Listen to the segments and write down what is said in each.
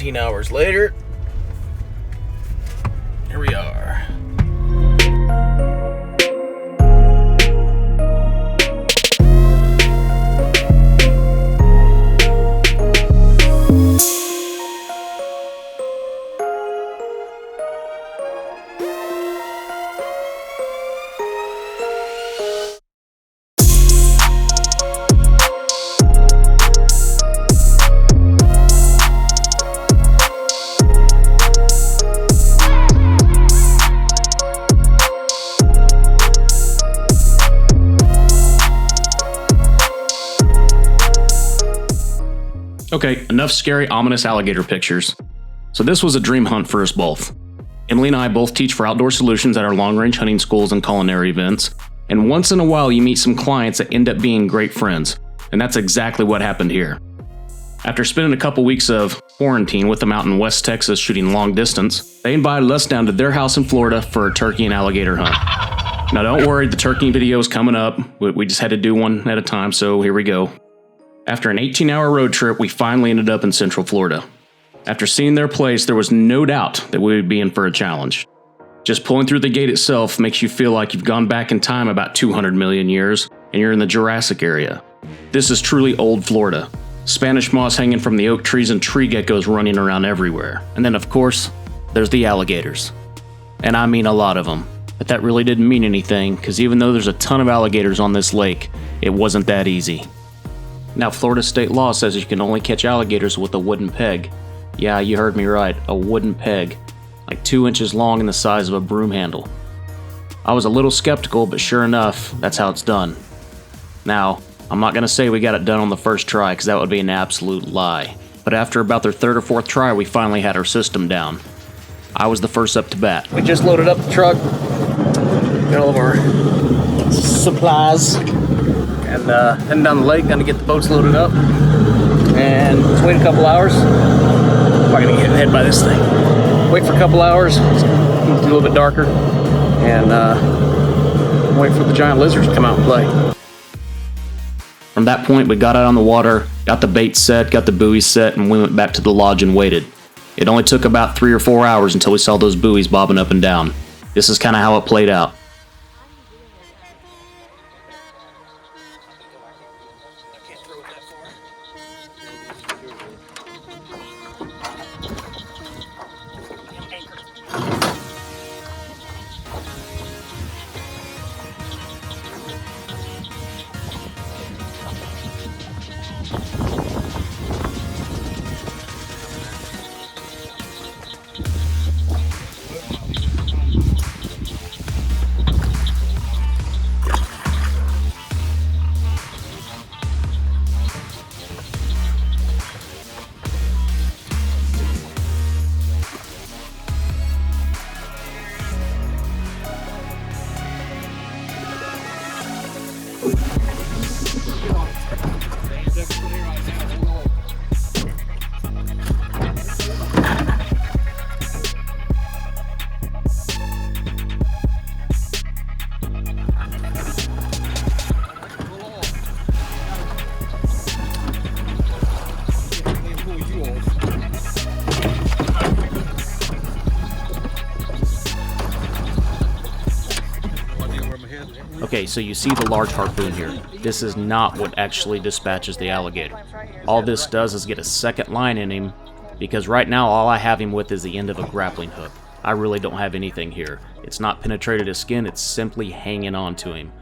18 hours later, here we are. Okay, enough scary, ominous alligator pictures. So this was a dream hunt for us both. Emily and I both teach for Outdoor Solutions at our long-range hunting schools and culinary events, and once in a while you meet some clients that end up being great friends, and that's exactly what happened here. After spending a couple weeks of quarantine with them out in West Texas shooting long distance, they invited us down to their house in Florida for a turkey and alligator hunt. Now don't worry, the turkey video is coming up. We just had to do one at a time, so here we go. After an 18-hour road trip, we finally ended up in Central Florida. After seeing their place, there was no doubt that we would be in for a challenge. Just pulling through the gate itself makes you feel like you've gone back in time about 200 million years, and you're in the Jurassic area. This is truly old Florida. Spanish moss hanging from the oak trees and tree geckos running around everywhere. And then, of course, there's the alligators. And I mean a lot of them. But that really didn't mean anything, because even though there's a ton of alligators on this lake, it wasn't that easy. Now, Florida state law says you can only catch alligators with a wooden peg. Yeah, you heard me right, a wooden peg. Like 2 inches long and the size of a broom handle. I was a little skeptical, but sure enough, that's how it's done. Now, I'm not going to say we got it done on the first try, because that would be an absolute lie. But after about their third or fourth try, we finally had our system down. I was the first up to bat. We just loaded up the truck. Got all of our supplies. And heading down the lake, gonna get the boats loaded up. And let's wait a couple hours. Probably gonna get hit by this thing. Wait for a couple hours, it's a little bit darker. And wait for the giant lizards to come out and play. From that point, we got out on the water, got the bait set, got the buoys set, and we went back to the lodge and waited. It only took about 3 or 4 hours until we saw those buoys bobbing up and down. This is kind of how it played out. Okay, so you see the large harpoon here. This is not what actually dispatches the alligator. All this does is get a second line in him, because right now all I have him with is the end of a grappling hook. I really don't have anything here. It's not penetrated his skin, it's simply hanging on to him.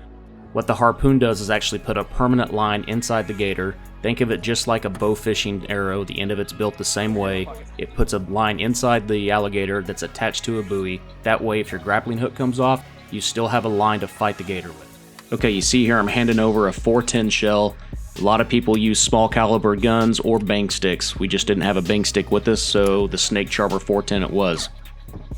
What the harpoon does is actually put a permanent line inside the gator. Think of it just like a bow fishing arrow. The end of it's built the same way. It puts a line inside the alligator that's attached to a buoy. That way, if your grappling hook comes off, you still have a line to fight the gator with. Okay, you see here I'm handing over a 410 shell. A lot of people use small caliber guns or bang sticks. We just didn't have a bang stick with us, so the Snake Charmer 410 it was.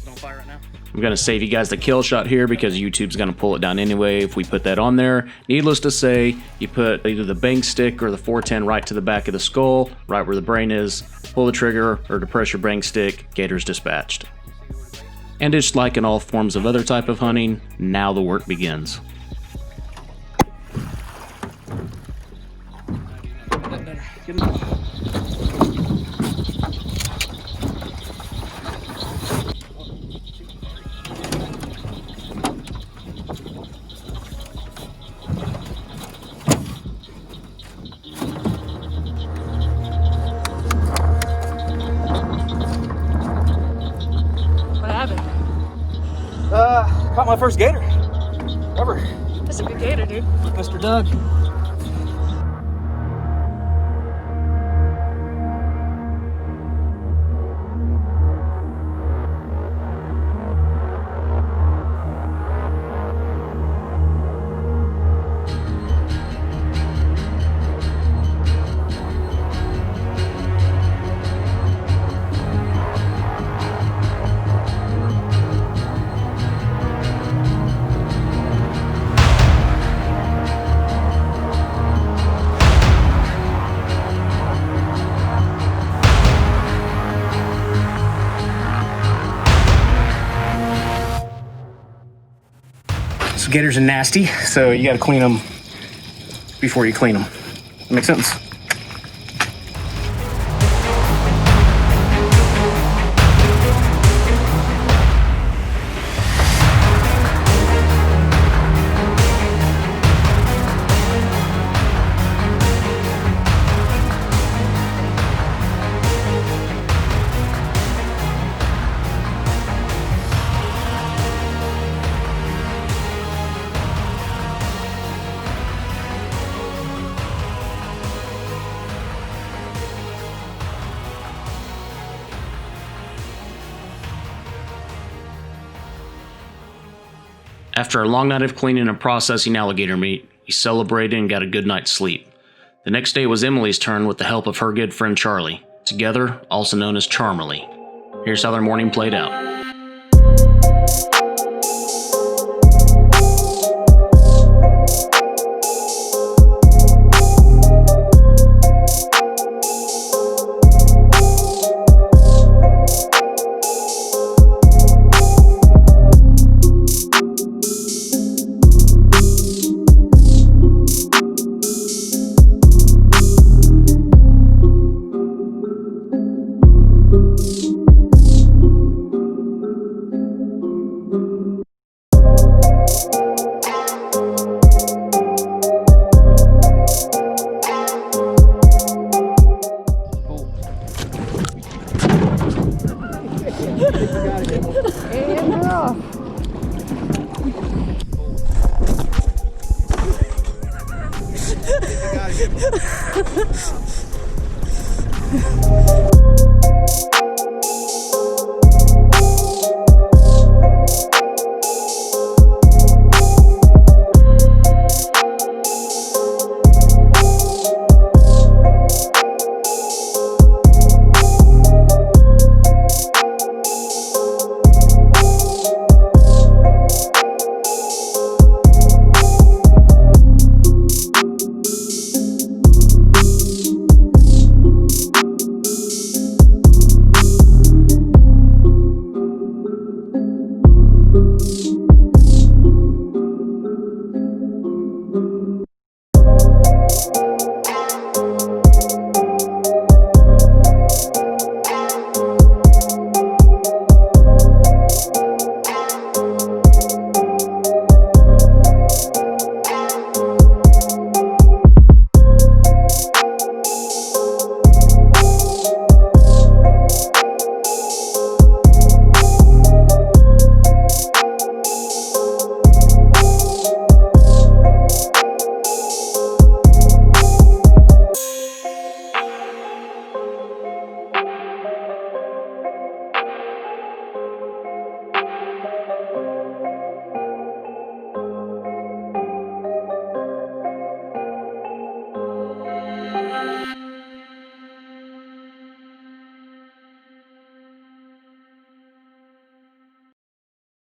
Don't fire right now. I'm going to save you guys the kill shot here because YouTube's going to pull it down anyway if we put that on there. Needless to say, you put either the bang stick or the 410 right to the back of the skull, right where the brain is, pull the trigger or depress your bang stick, gator's dispatched. And just like in all forms of other type of hunting, now the work begins. Caught my first gator ever. That's a good gator, dude. Mr. Doug. So gators are nasty, so you gotta clean them before you clean them. Make sense? After a long night of cleaning and processing alligator meat, we celebrated and got a good night's sleep. The next day was Emily's turn with the help of her good friend Charlie, together also known as Charmerly. Here's how their morning played out. And